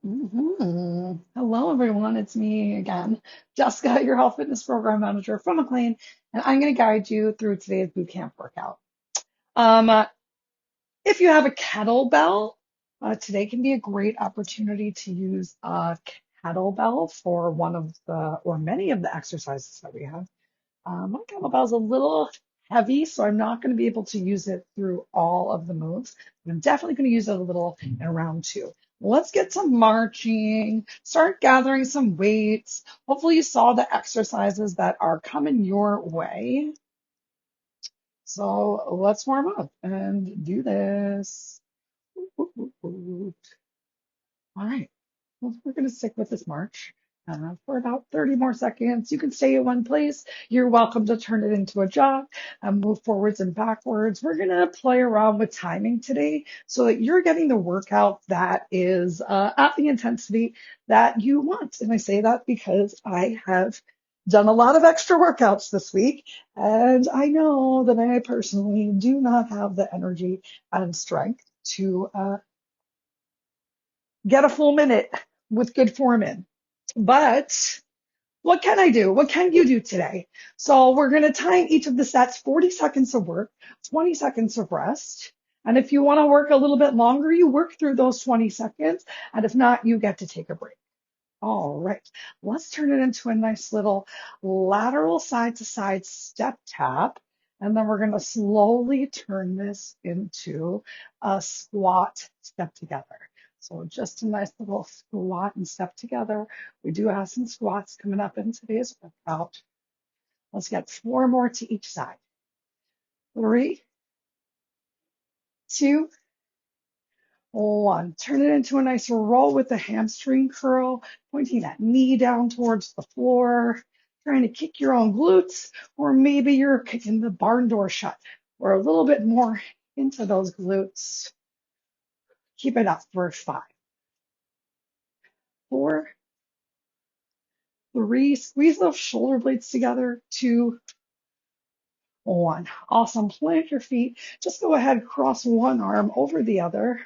Hello, everyone. It's me again, Jessica, your health fitness program manager from McLean, and I'm going to guide you through today's bootcamp workout. Um, uh, if you have a kettlebell, today can be a great opportunity to use a kettlebell for one of the or many of the exercises that we have. My kettlebell is a little heavy, so I'm not going to be able to use it through all of the moves. But I'm definitely going to use it a little in round two. Let's get some marching, start gathering some weights. Hopefully you saw the exercises that are coming your way. So let's warm up and do this. All right. Well, we're going to stick with this march for about 30 more seconds. You can stay in one place. You're welcome to turn it into a jog and move forwards and backwards. We're going to play around with timing today so that you're getting the workout that is at the intensity that you want. And I say that because I have done a lot of extra workouts this week, and I know that I personally do not have the energy and strength to get a full minute with good form in. But what can I do? What can you do today? So we're going to time each of the sets 40 seconds of work, 20 seconds of rest. And if you want to work a little bit longer, you work through those 20 seconds. And if not, you get to take a break. All right, let's turn it into a nice little lateral side to side step tap. And then we're going to slowly turn this into a squat step together. So just a nice little squat and step together. We do have some squats coming up in today's workout. Let's get 4 more to each side. 3, 2, 1. Turn it into a nice roll with the hamstring curl, pointing that knee down towards the floor, trying to kick your own glutes, or maybe you're kicking the barn door shut. Or a little bit more into those glutes. Keep it up for 5, 4, 3. Squeeze those shoulder blades together. 2, 1. Awesome. Plant your feet. Just go ahead, cross one arm over the other.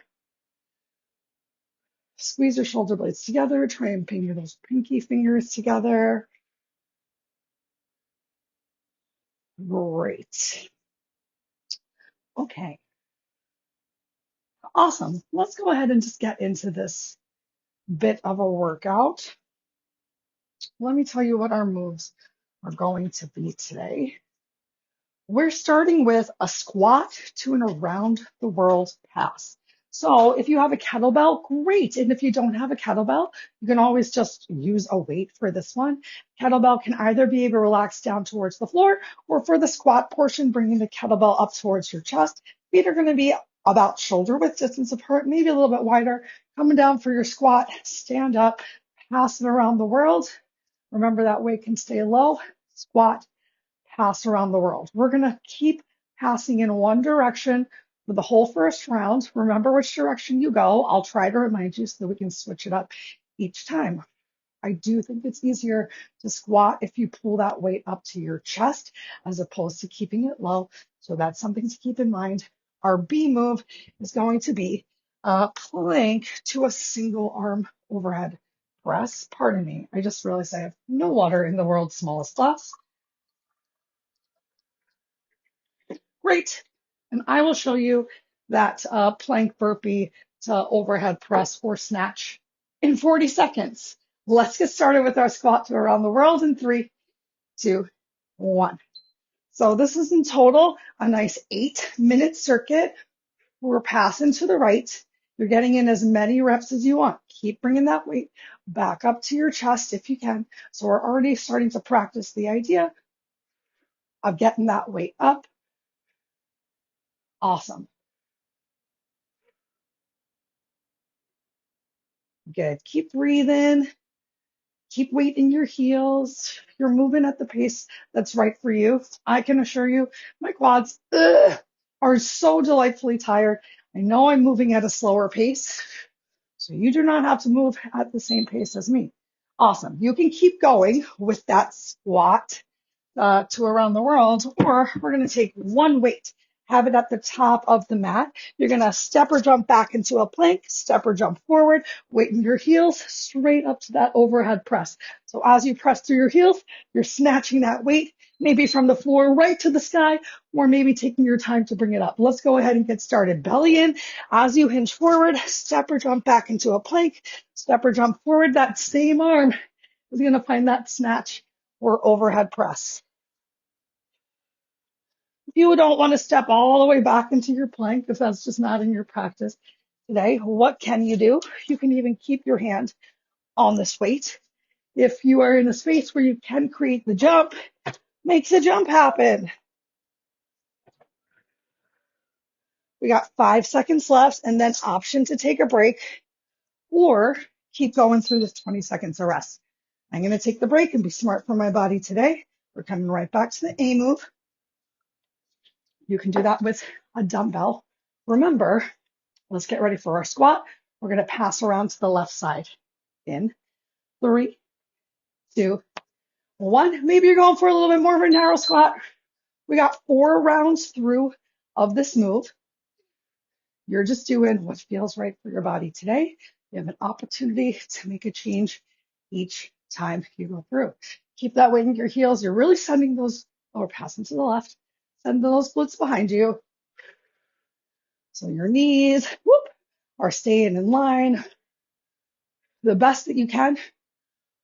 Squeeze your shoulder blades together. Try and pinch those pinky fingers together. Great. Okay. Awesome. Let's go ahead and just get into this bit of a workout. Let me tell you what our moves are going to be today. We're starting with a squat to an around the world pass. So if you have a kettlebell, great. And if you don't have a kettlebell, you can always just use a weight for this one. Kettlebell can either be able to relax down towards the floor, or for the squat portion, bringing the kettlebell up towards your chest. Feet are going to be about shoulder width distance apart, maybe a little bit wider. Coming down for your squat, stand up, pass it around the world. Remember that weight can stay low. Squat, pass around the world. We're going to keep passing in one direction for the whole first round. Remember which direction you go. I'll try to remind you so that we can switch it up each time. I do think it's easier to squat if you pull that weight up to your chest as opposed to keeping it low. So that's something to keep in mind. Our B move is going to be a plank to a single arm overhead press. Pardon me. I just realized I have no water in the world's smallest glass. Great. And I will show you that plank burpee to overhead press or snatch in 40 seconds. Let's get started with our squat to around the world in 3, 2, 1. So this is in total a nice 8-minute circuit. We're passing to the right. You're getting in as many reps as you want. Keep bringing that weight back up to your chest if you can. So we're already starting to practice the idea of getting that weight up. Awesome. Good. Keep breathing. Keep weight in your heels. You're moving at the pace that's right for you. I can assure you, my quads are so delightfully tired. I know I'm moving at a slower pace, so you do not have to move at the same pace as me. Awesome. You can keep going with that squat to around the world, or we're going to take one weight have it at the top of the mat. You're going to step or jump back into a plank, step or jump forward, weight in your heels straight up to that overhead press. So as you press through your heels, you're snatching that weight, maybe from the floor right to the sky, or maybe taking your time to bring it up. Let's go ahead and get started. Belly in. As you hinge forward, step or jump back into a plank, step or jump forward. That same arm is going to find that snatch or overhead press. If you don't want to step all the way back into your plank, if that's just not in your practice today, what can you do? You can even keep your hand on this weight. If you are in a space where you can create the jump, make the jump happen. We got 5 seconds left and then option to take a break or keep going through this 20 seconds of rest. I'm going to take the break and be smart for my body today. We're coming right back to the A move. You can do that with a dumbbell. Remember, let's get ready for our squat. We're going to pass around to the left side. In 3, 2, 1. Maybe you're going for a little bit more of a narrow squat. We got 4 rounds through of this move. You're just doing what feels right for your body today. You have an opportunity to make a change each time you go through. Keep that weight in your heels. You're really sending those, or passing to the left, send those glutes behind you. So your knees, are staying in line the best that you can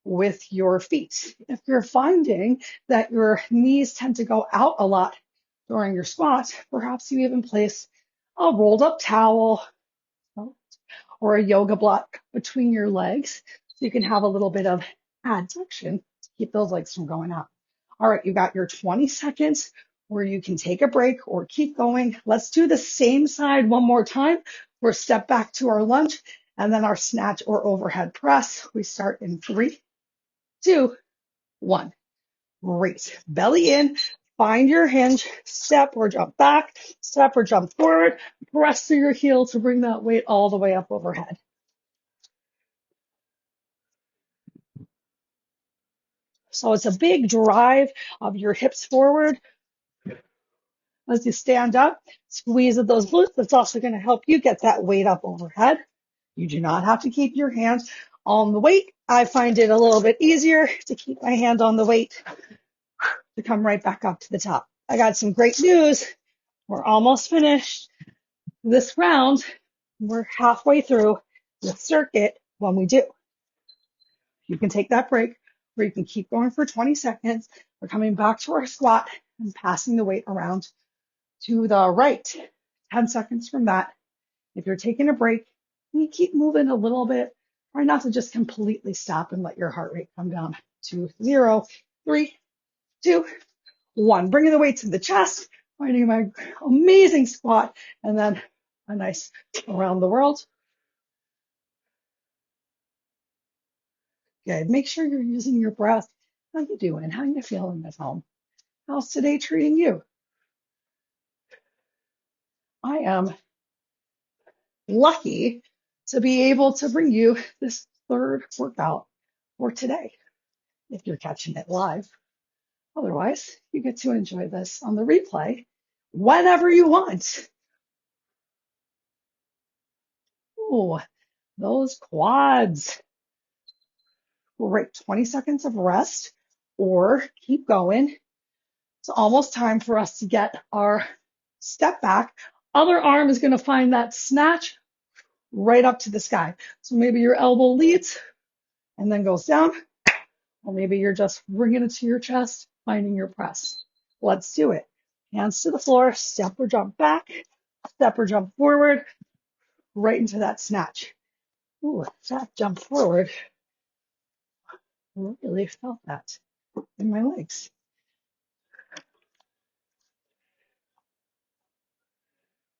with your feet. If you're finding that your knees tend to go out a lot during your squat, perhaps you even place a rolled up towel or a yoga block between your legs so you can have a little bit of adduction to keep those legs from going out. All right, you got your 20 seconds where you can take a break or keep going. Let's do the same side one more time. We'll step back to our lunge and then our snatch or overhead press. We start in 3, 2, 1. Great. Belly in. Find your hinge. Step or jump back. Step or jump forward. Press through your heel to bring that weight all the way up overhead. So it's a big drive of your hips forward as you stand up. Squeeze of those glutes. That's also going to help you get that weight up overhead. You do not have to keep your hands on the weight. I find it a little bit easier to keep my hand on the weight to come right back up to the top. I got some great news. We're almost finished this round. We're halfway through the circuit when we do. You can take that break or you can keep going for 20 seconds. We're coming back to our squat and passing the weight around to the right. 10 seconds from that. If you're taking a break, you keep moving a little bit. Try not to just completely stop and let your heart rate come down to 0. 3, 2, 1. Bringing the weight to the chest, finding my amazing squat, and then a nice around the world. Good. Make sure you're using your breath. How you doing? How you feeling at home? How's today treating you? I am lucky to be able to bring you this third workout for today, if you're catching it live. Otherwise, you get to enjoy this on the replay whenever you want. Ooh, those quads. Great. 20 seconds of rest or keep going. It's almost time for us to get our step back. Other arm is going to find that snatch right up to the sky. So maybe your elbow leads and then goes down, or maybe you're just bringing it to your chest, finding your press. Let's do it. Hands to the floor, step or jump back, step or jump forward, right into that snatch. Ooh, that jump forward. I really felt that in my legs.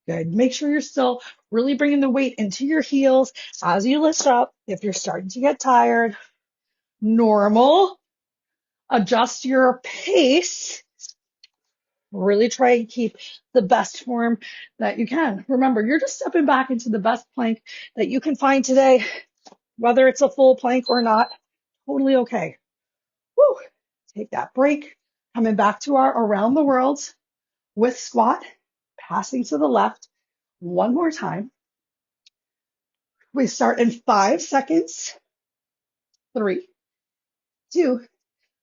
Good. Make sure you're still really bringing the weight into your heels as you lift up. If you're starting to get tired, normal. Adjust your pace. Really try and keep the best form that you can. Remember, you're just stepping back into the best plank that you can find today, whether it's a full plank or not. Totally okay. Woo. Take that break. Coming back to our around the world with squat. passing to the left. One more time. We start in 5 seconds. 3, 2,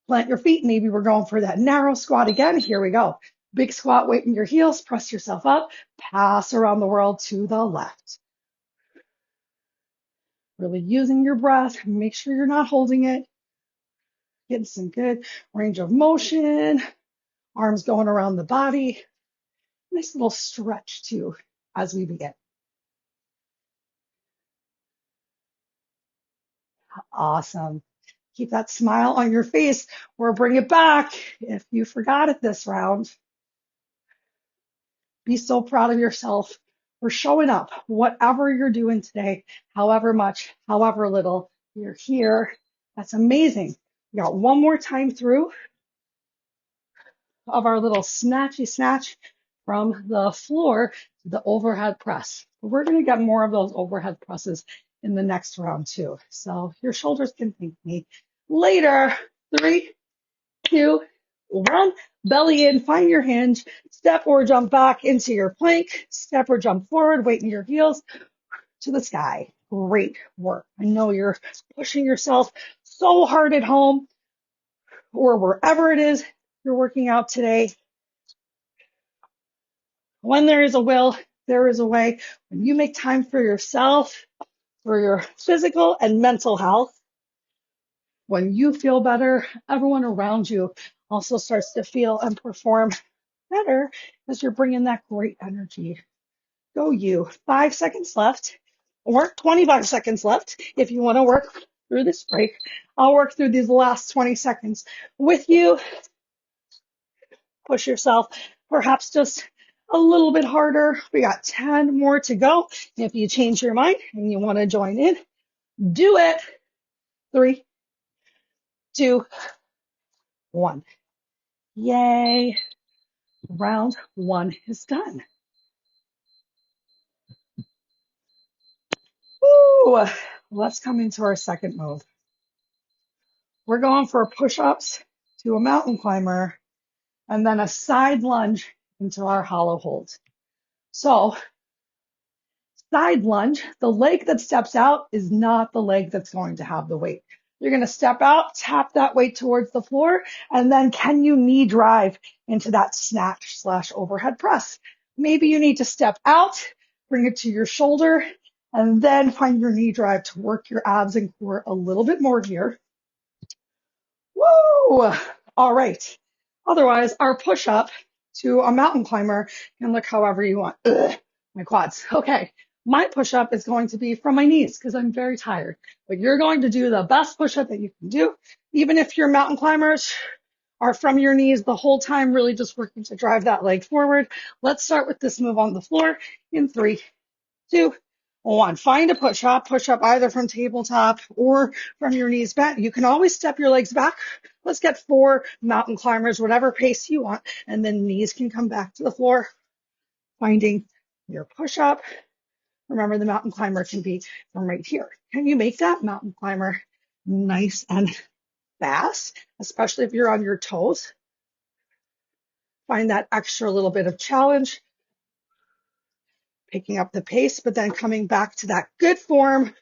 plant your feet. Maybe we're going for that narrow squat again. Here we go. Big squat, weight in your heels, press yourself up, pass around the world to the left. Really using your breath. Make sure you're not holding it. Getting some good range of motion. Arms going around the body. Nice little stretch too as we begin. Awesome. Keep that smile on your face or bring it back if you forgot it this round. Be so proud of yourself for showing up, whatever you're doing today, however much, however little, you're here. That's amazing. We got one more time through of our little snatchy snatch from the floor to the overhead press. We're going to get more of those overhead presses in the next round too. So your shoulders can thank me later. 3, 2, 1. Belly in, find your hinge, step or jump back into your plank, step or jump forward, weight in your heels to the sky. Great work. I know you're pushing yourself so hard at home or wherever it is you're working out today. When there is a will, there is a way. When you make time for yourself, for your physical and mental health, when you feel better, everyone around you also starts to feel and perform better as you're bringing that great energy. Go you. 5 seconds left or 25 seconds left if you want to work through this break. I'll work through these last 20 seconds with you. Push yourself perhaps just a little bit harder. We got 10 more to go. If you change your mind and you want to join in, do it. 3, 2, 1. Yay. Round 1 is done. Woo. Let's come into our second move. We're going for push-ups to a mountain climber and then a side lunge into our hollow hold. So side lunge, the leg that steps out is not the leg that's going to have the weight. You're going to step out, tap that weight towards the floor, and then can you knee drive into that snatch / overhead press? Maybe you need to step out, bring it to your shoulder, and then find your knee drive to work your abs and core a little bit more here. Woo! All right. Otherwise, our push-up to a mountain climber can look however you want. Ugh, my quads. Okay. My push-up is going to be from my knees because I'm very tired. But you're going to do the best push-up that you can do. Even if your mountain climbers are from your knees the whole time, really just working to drive that leg forward. Let's start with this move on the floor in 3, 2, 1. Find a push up either from tabletop or from your knees bent. You can always step your legs back. Let's get 4 mountain climbers, whatever pace you want, and then knees can come back to the floor. Finding your push up. Remember, the mountain climber can be from right here. Can you make that mountain climber nice and fast, especially if you're on your toes? Find that extra little bit of challenge, picking up the pace, but then coming back to that good form,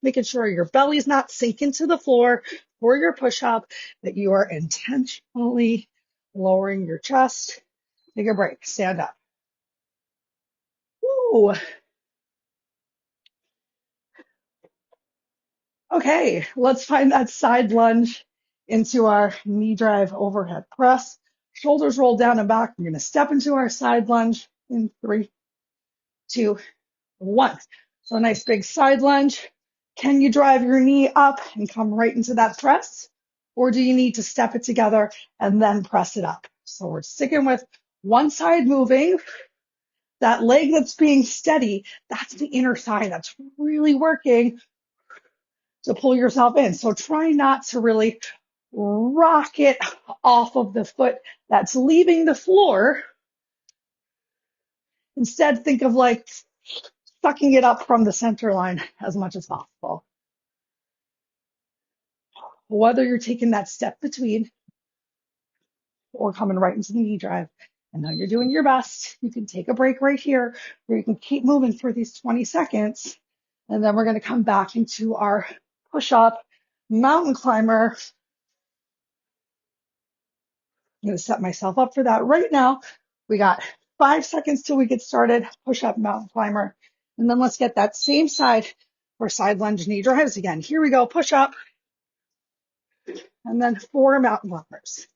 making sure your belly's not sinking to the floor for your push-up, that you are intentionally lowering your chest. Take a break, stand up. Woo. Okay, let's find that side lunge into our knee drive overhead press. Shoulders roll down and back. We're going to step into our side lunge in 3, 2, 1. So a nice big side lunge. Can you drive your knee up and come right into that press? Or do you need to step it together and then press it up? So we're sticking with one side moving. That leg that's being steady, that's the inner thigh that's really working to pull yourself in. So try not to really rock it off of the foot that's leaving the floor. Instead, think of like sucking it up from the center line as much as possible. Whether you're taking that step between or coming right into the knee drive I know you're doing your best. You can take a break right here, or you can keep moving for these 20 seconds. And then we're going to come back into our push-up mountain climber. I'm going to set myself up for that right now. We got 5 seconds till we get started. Push-up mountain climber. And then let's get that same side for side lunge knee drives again. Here we go. Push up. And then 4 mountain climbers.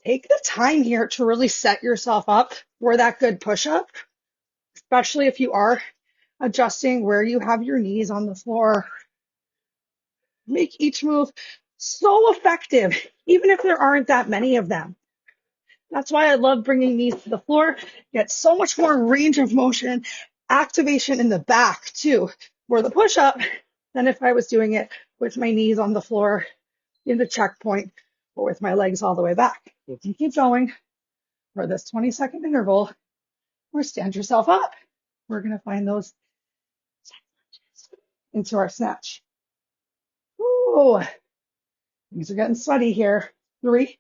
Take the time here to really set yourself up for that good push-up, especially if you are adjusting where you have your knees on the floor. Make each move so effective, even if there aren't that many of them. That's why I love bringing knees to the floor. Get so much more range of motion, activation in the back too, for the push-up than if I was doing it with my knees on the floor in the checkpoint or with my legs all the way back. You can keep going for this 20-second interval or stand yourself up. We're going to find those into our snatch. Ooh, things are getting sweaty here. 3,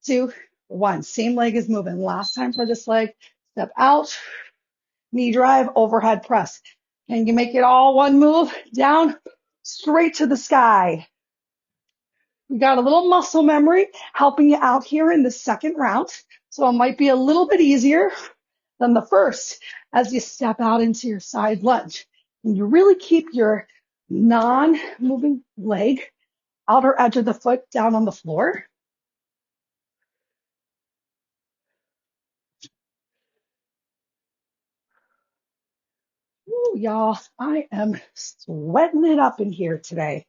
2, 1. Same leg is moving. Last time for this leg. Step out, knee drive, overhead press. Can you make it all one move? Down, straight to the sky. We got a little muscle memory helping you out here in the second round. So it might be a little bit easier than the first as you step out into your side lunge. And you really keep your non-moving leg, outer edge of the foot down on the floor. Ooh, y'all, I am sweating it up in here today.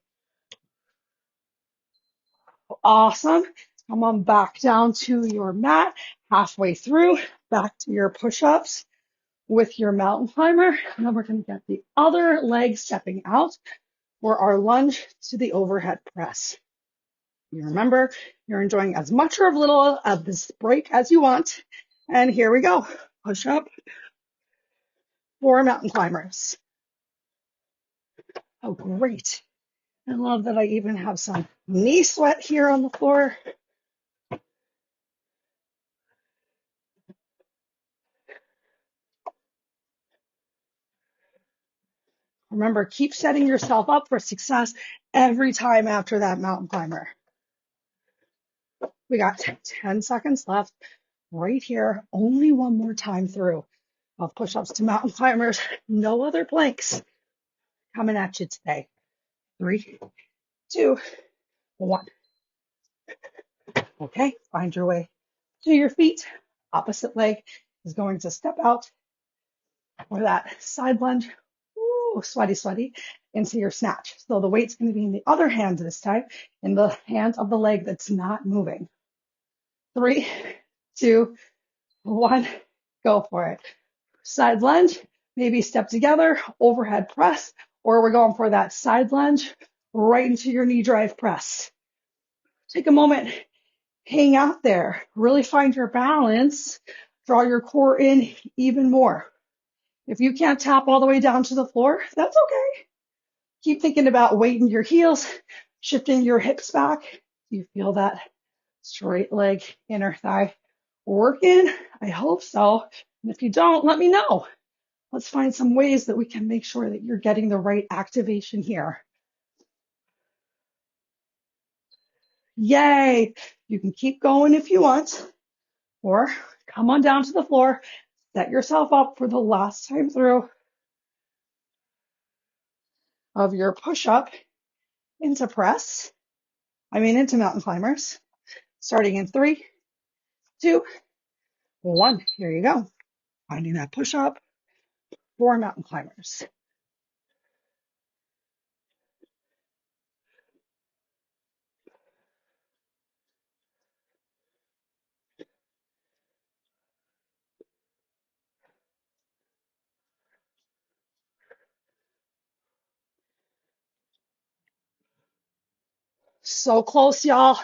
Awesome. Come on back down to your mat, halfway through, back to your push-ups with your mountain climber. And then we're going to get the other leg stepping out for our lunge to the overhead press. You remember, you're enjoying as much or as little of this break as you want. And here we go. Push up for mountain climbers. Oh, great. I love that I even have some knee sweat here on the floor. Remember, keep setting yourself up for success every time after that mountain climber. We got 10 seconds left right here. Only one more time through of push-ups to mountain climbers. No other planks coming at you today. 3, 2, 1. Okay, find your way to your feet. Opposite leg is going to step out for that side lunge. Ooh, sweaty, sweaty, into your snatch. So the weight's going to be in the other hand this time, in the hand of the leg that's not moving. 3, 2, 1, go for it. Side lunge, maybe step together, overhead press, or we're going for that side lunge right into your knee drive press. Take a moment, hang out there, really find your balance, draw your core in even more. If you can't tap all the way down to the floor, that's okay. Keep thinking about weighting your heels, shifting your hips back. Do you feel that straight leg, inner thigh working? I hope so. And if you don't, let me know. Let's find some ways that we can make sure that you're getting the right activation here. Yay! You can keep going if you want, or come on down to the floor, set yourself up for the last time through of your push-up into mountain climbers, starting in 3, 2, 1. Here you go. Finding that push-up for mountain climbers. So close, y'all.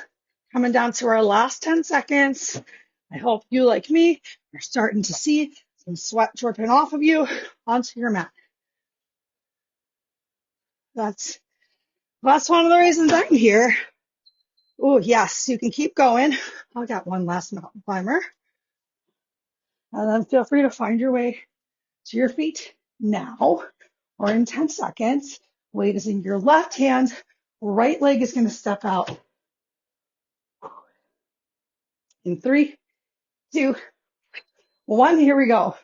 Coming down to our last 10 seconds. I hope you, like me, are starting to see some sweat dripping off of you onto your mat. That's one of the reasons I'm here. Oh, yes, you can keep going. I'll get one last mountain climber. And then feel free to find your way to your feet now or in 10 seconds. Weight is in your left hand. Right leg is going to step out in 3, 2, 1. Here we go.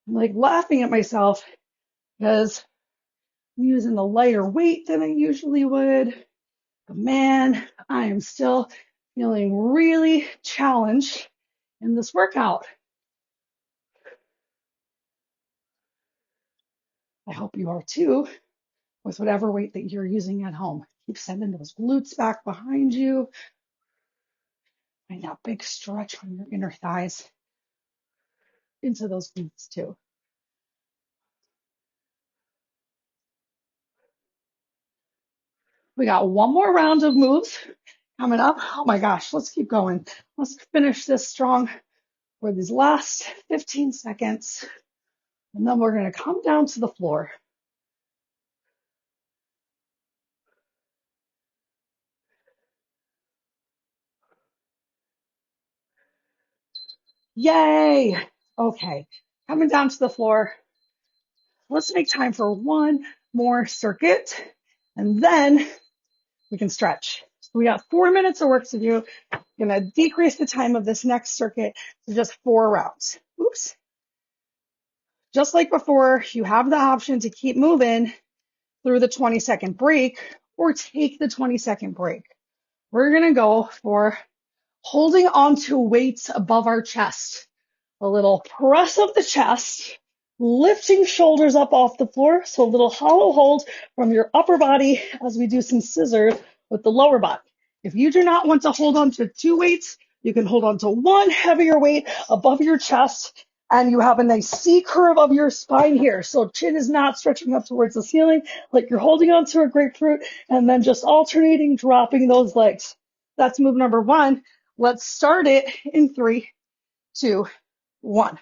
I'm like laughing at myself because I'm using a lighter weight than I usually would. But man, I am still feeling really challenged in this workout. I hope you are too, with whatever weight that you're using at home. Keep sending those glutes back behind you. Find that big stretch on your inner thighs into those glutes too. We got one more round of moves coming up. Oh my gosh, let's keep going. Let's finish this strong for these last 15 seconds. And then we're going to come down to the floor. Yay! Okay, coming down to the floor. Let's make time for one more circuit, and then we can stretch. So we got 4 minutes of work to do. I'm gonna decrease the time of this next circuit to just 4 rounds. Oops. Just like before, you have the option to keep moving through the 20-second break or take the 20-second break. We're gonna go for holding onto weights above our chest. A little press of the chest, lifting shoulders up off the floor. So a little hollow hold from your upper body as we do some scissors with the lower body. If you do not want to hold on to 2 weights, you can hold on to one heavier weight above your chest, and you have a nice C curve of your spine here. So chin is not stretching up towards the ceiling like you're holding onto a grapefruit, and then just alternating, dropping those legs. That's move number 1. Let's start it in 3, 2, 1.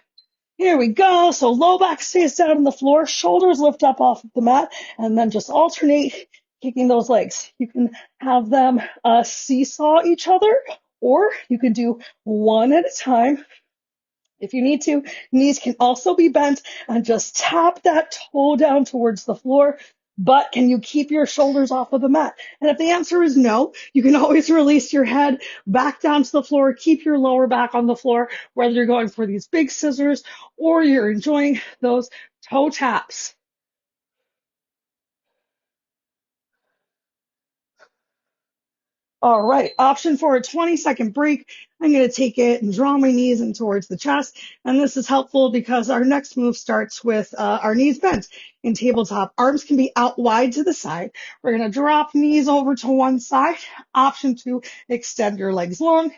Here we go. So low back stays down on the floor, shoulders lift up off of the mat, and then just alternate kicking those legs. You can have them seesaw each other, or you can do one at a time. If you need to, knees can also be bent and just tap that toe down towards the floor. But can you keep your shoulders off of the mat? And if the answer is no, you can always release your head back down to the floor, keep your lower back on the floor, whether you're going for these big scissors or you're enjoying those toe taps. All right, option for a 20-second break. I'm going to take it and draw my knees in towards the chest. And this is helpful because our next move starts with our knees bent in tabletop. Arms can be out wide to the side. We're going to drop knees over to one side. Option 2, extend your legs long,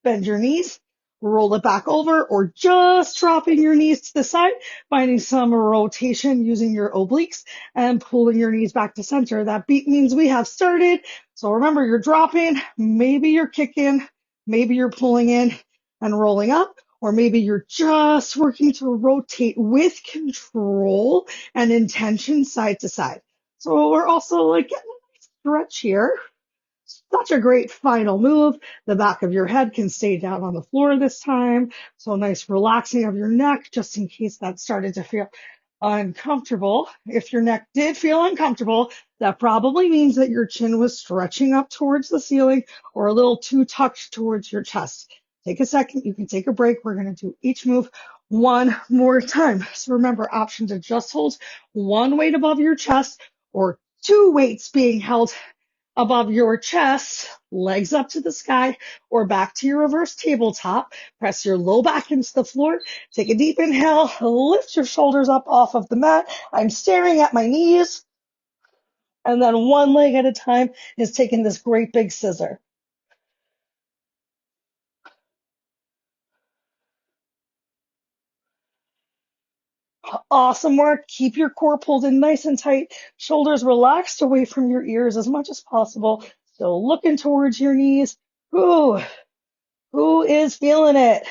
bend your knees, roll it back over, or just dropping your knees to the side, finding some rotation using your obliques and pulling your knees back to center. That beat means we have started. So remember, you're dropping, maybe you're kicking, maybe you're pulling in and rolling up, or maybe you're just working to rotate with control and intention side to side. So we're also like getting a nice stretch here. Such a great final move. The back of your head can stay down on the floor this time. So nice relaxing of your neck, just in case that started to feel uncomfortable. If your neck did feel uncomfortable, that probably means that your chin was stretching up towards the ceiling or a little too tucked towards your chest. Take a second. You can take a break. We're going to do each move one more time. So remember, option to just hold one weight above your chest or 2 weights being held above your chest, legs up to the sky, or back to your reverse tabletop. Press your low back into the floor. Take a deep inhale. Lift your shoulders up off of the mat. I'm staring at my knees. And then one leg at a time is taking this great big scissor. Awesome work. Keep your core pulled in nice and tight. Shoulders relaxed away from your ears as much as possible. Still looking towards your knees. Ooh, who is feeling it?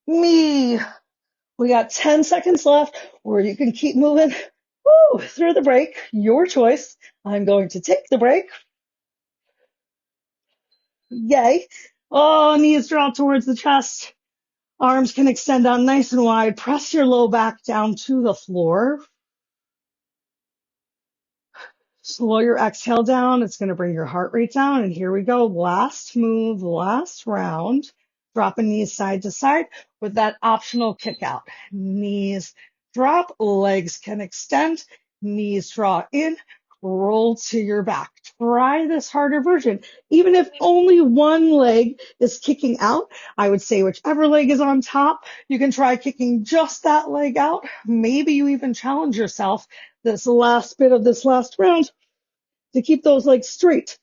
Me. We got 10 seconds left, or you can keep moving through the break. Your choice. I'm going to take the break. Yay. Oh, knees drop towards the chest. Arms can extend out nice and wide. Press your low back down to the floor. Slow your exhale down. It's going to bring your heart rate down. And here we go. Last move, last round. Dropping knees side to side with that optional kick out. Knees drop, legs can extend, knees draw in, roll to your back. Try this harder version. Even if only one leg is kicking out, I would say whichever leg is on top, you can try kicking just that leg out. Maybe you even challenge yourself this last bit of this last round to keep those legs straight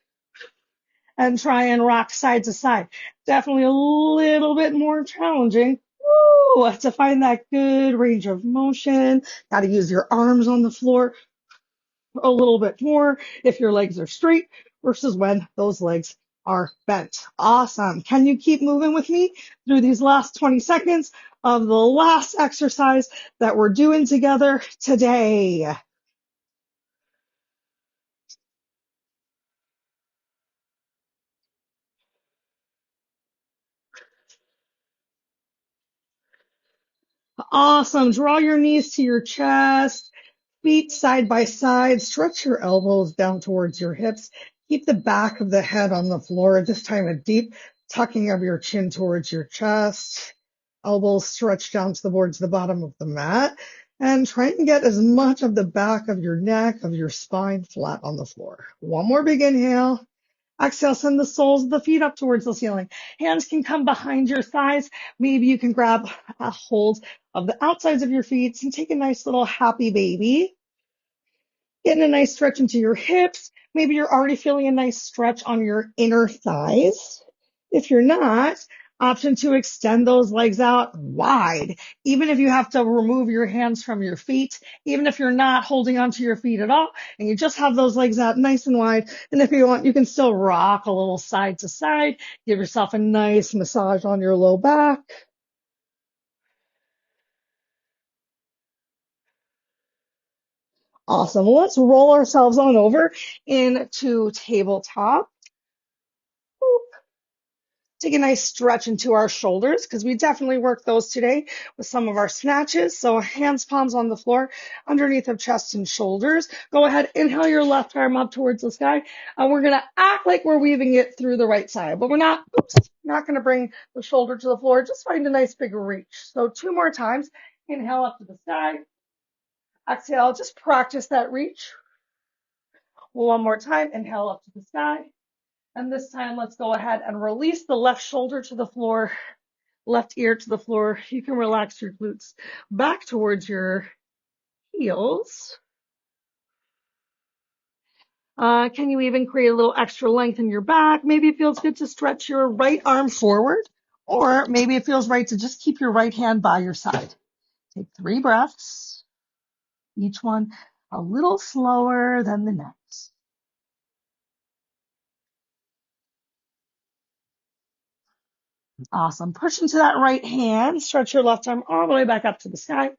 and try and rock side to side. Definitely a little bit more challenging. Woo, to find that good range of motion. Got to use your arms on the floor a little bit more if your legs are straight versus when those legs are bent. Awesome. Can you keep moving with me through these last 20 seconds of the last exercise that we're doing together today? Awesome. Draw your knees to your chest, feet side by side. Stretch your elbows down towards your hips. Keep the back of the head on the floor. This time a deep tucking of your chin towards your chest. Elbows stretch down towards the bottom of the mat. And try and get as much of the back of your neck, of your spine flat on the floor. One more big inhale. Exhale, send the soles of the feet up towards the ceiling. Hands can come behind your thighs. Maybe you can grab a hold of the outsides of your feet and take a nice little happy baby. Getting a nice stretch into your hips. Maybe you're already feeling a nice stretch on your inner thighs. If you're not, option to extend those legs out wide. Even if you have to remove your hands from your feet, even if you're not holding onto your feet at all, and you just have those legs out nice and wide. And if you want, you can still rock a little side to side. Give yourself a nice massage on your low back. Awesome. Let's roll ourselves on over into tabletop. Take a nice stretch into our shoulders because we definitely worked those today with some of our snatches. So hands, palms on the floor underneath of chest and shoulders. Go ahead, inhale your left arm up towards the sky. And we're going to act like we're weaving it through the right side, but we're not going to bring the shoulder to the floor. Just find a nice big reach. So 2 more times. Inhale up to the sky. Exhale, just practice that reach. 1 more time. Inhale up to the sky. And this time, let's go ahead and release the left shoulder to the floor, left ear to the floor. You can relax your glutes back towards your heels. Can you even create a little extra length in your back? Maybe it feels good to stretch your right arm forward, or maybe it feels right to just keep your right hand by your side. Take 3 breaths, each one a little slower than the next. Awesome. Push into that right hand. Stretch your left arm all the way back up to the sky.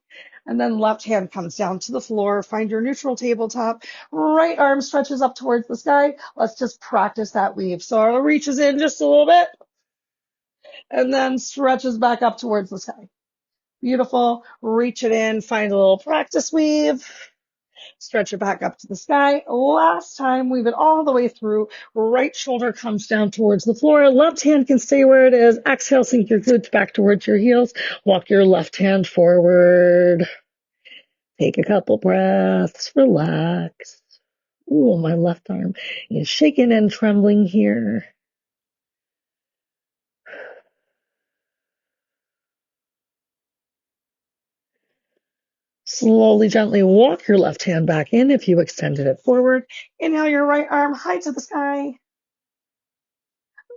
And then left hand comes down to the floor. Find your neutral tabletop. Right arm stretches up towards the sky. Let's just practice that weave. So it reaches in just a little bit and then stretches back up towards the sky. Beautiful. Reach it in. Find a little practice weave. Stretch it back up to the sky. Last time, weave it all the way through. Right shoulder comes down towards the floor. Left hand can stay where it is. Exhale, sink your glutes back towards your heels. Walk your left hand forward. Take a couple breaths. Relax. Ooh, my left arm is shaking and trembling here. Slowly, gently walk your left hand back in if you extended it forward. Inhale your right arm high to the sky.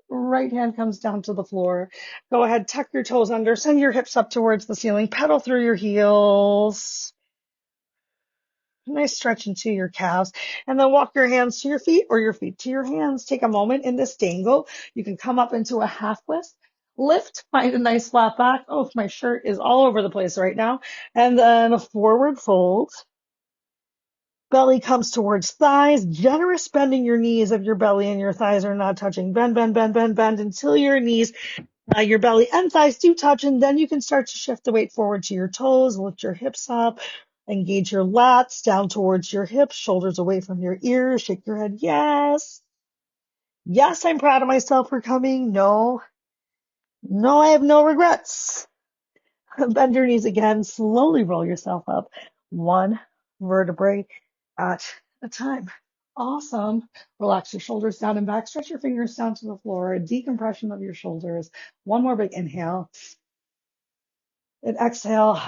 Right hand comes down to the floor. Go ahead, tuck your toes under, send your hips up towards the ceiling, pedal through your heels. Nice stretch into your calves. And then walk your hands to your feet or your feet to your hands. Take a moment in this dangle. You can come up into a half twist. Lift, find a nice flat back. Oh, my shirt is all over the place right now. And then a forward fold. Belly comes towards thighs. Generous bending your knees if your belly and your thighs are not touching. Bend, bend, bend, bend, bend until your knees, your belly and thighs do touch, and then you can start to shift the weight forward to your toes. Lift your hips up. Engage your lats down towards your hips, shoulders away from your ears. Shake your head. Yes. Yes, I'm proud of myself for coming. No, no, I have no regrets. Bend your knees again. Slowly roll yourself up. One vertebrae at a time. Awesome. Relax your shoulders down and back. Stretch your fingers down to the floor. A decompression of your shoulders. One more big inhale. And exhale.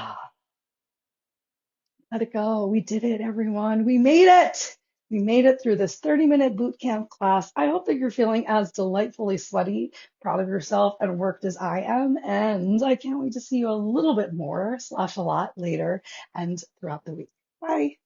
Let it go. We did it, everyone. We made it. We made it through this 30-minute boot camp class. I hope that you're feeling as delightfully sweaty, proud of yourself, and worked as I am. And I can't wait to see you a little bit more / a lot later and throughout the week. Bye.